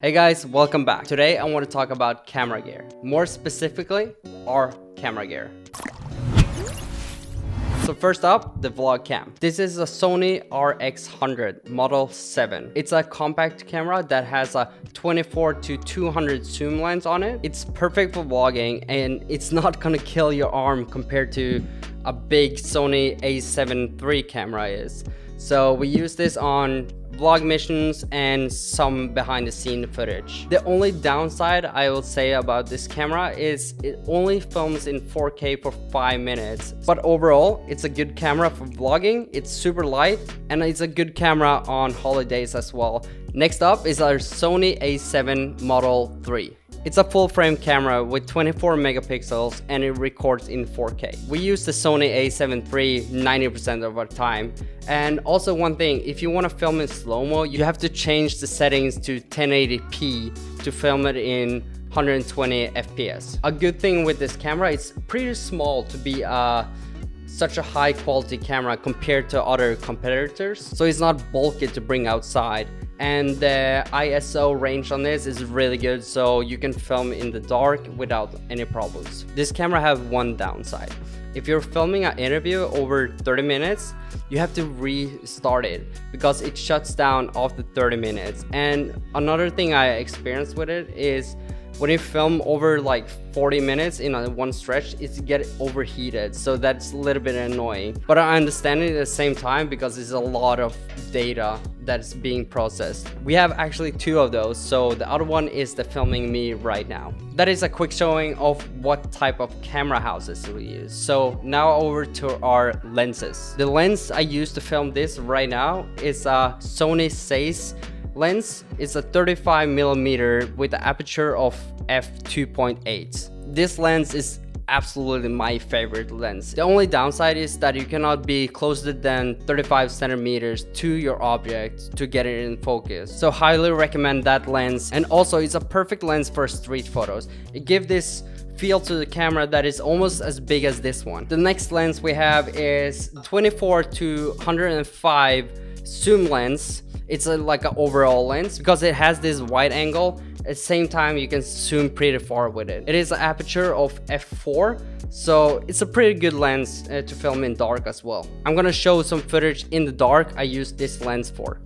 Hey guys, welcome back. Today I want to talk about camera gear. More specifically, our camera gear. So first up, the vlog cam. This is a Sony RX100 Model 7. It's a compact camera that has a 24 to 200 zoom lens on it. It's perfect for vlogging and it's not gonna kill your arm compared to a big Sony A7 III camera is. So we use this on vlog missions and some behind the scene footage. The only downside I will say about this camera is it only films in 4K for 5 minutes. But overall, it's a good camera for vlogging, it's super light, and it's a good camera on holidays as well. Next up is our Sony A7 Model 3. It's a full frame camera with 24 megapixels and it records in 4K. We use the Sony A7 III 90% of our time. And also one thing, if you want to film in slow-mo, you have to change the settings to 1080p to film it in 120 FPS. A good thing with this camera, it's pretty small to be such a high quality camera compared to other competitors. So it's not bulky to bring outside. And the ISO range on this is really good, so you can film in the dark without any problems. This camera has one downside. If you're filming an interview over 30 minutes, you have to restart it because it shuts down after 30 minutes. And another thing I experienced with it is when you film over like 40 minutes in one stretch, it gets overheated. So that's a little bit annoying. But I understand it at the same time because it's a lot of data that's being processed. We have actually two of those. So the other one is the filming me right now. That is a quick showing of what type of camera houses we use. So now over to our lenses. The lens I use to film this right now is a Sony A7 lens. Is a 35mm with an aperture of f2.8. This lens is absolutely my favorite lens. The only downside is that you cannot be closer than 35 centimeters to your object to get it in focus. So highly recommend that lens. And also it's a perfect lens for street photos. It gives this feel to the camera that is almost as big as this one. The next lens we have is 24 to 105 zoom lens. It's like an overall lens because it has this wide angle. At the same time, you can zoom pretty far with it. It is an aperture of f4, so it's a pretty good lens to film in dark as well. I'm gonna show some footage in the dark I use this lens for.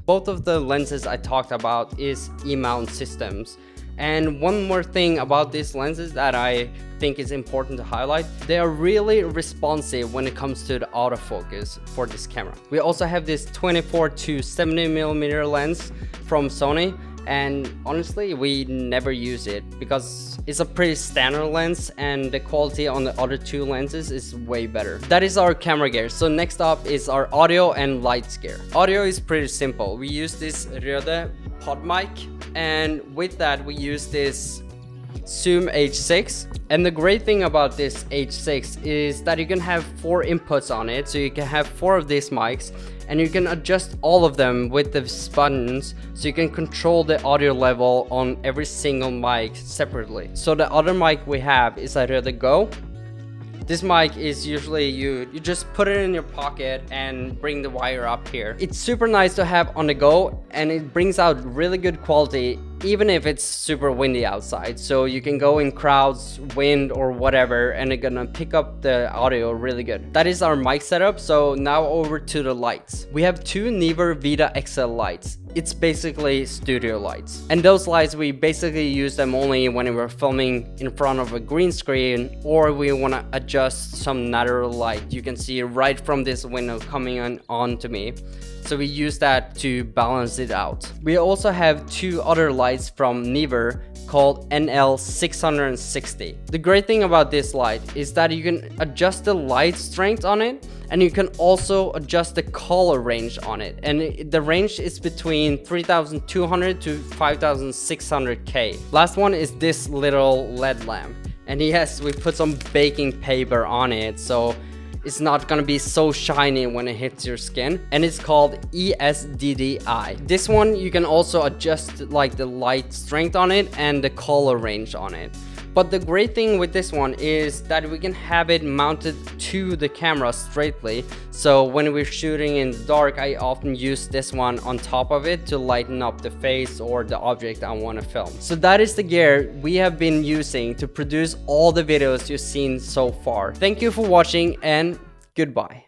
Both of the lenses I talked about is E-mount systems. And one more thing about these lenses that I think is important to highlight, they are really responsive when it comes to the autofocus for this camera. We also have this 24 to 70mm lens from Sony, and honestly we never use it because it's a pretty standard lens and the quality on the other two lenses is way better. That is our camera gear. So next up is our audio and lights gear. Audio is pretty simple. We use this Rode pod mic, and with that we use this Zoom H6. And the great thing about this H6 is that you can have 4 inputs on it, so you can have 4 of these mics and you can adjust all of them with the buttons, so you can control the audio level on every single mic separately. So the other mic we have is a Rode Go. This mic is usually you just put it in your pocket and bring the wire up here. It's super nice to have on the go and it brings out really good quality even if it's super windy outside. So you can go in crowds, wind or whatever, and it's gonna pick up the audio really good. That is our mic setup. So now over to the lights. We have 2 Neewer Vita XL lights. It's basically studio lights. And those lights, we basically use them only when we're filming in front of a green screen or we wanna adjust some natural light. You can see right from this window coming on to me. So we use that to balance it out. We also have 2 other lights from Neewer called NL660. The great thing about this light is that you can adjust the light strength on it and you can also adjust the color range on it. And the range is between 3200 to 5600K. Last one is this little LED lamp. And yes, we put some baking paper on it, so it's not gonna be so shiny when it hits your skin, and it's called ESDDI. This one you can also adjust like the light strength on it and the color range on it. But the great thing with this one is that we can have it mounted to the camera straightly. So when we're shooting in the dark, I often use this one on top of it to lighten up the face or the object I want to film. So that is the gear we have been using to produce all the videos you've seen so far. Thank you for watching and goodbye.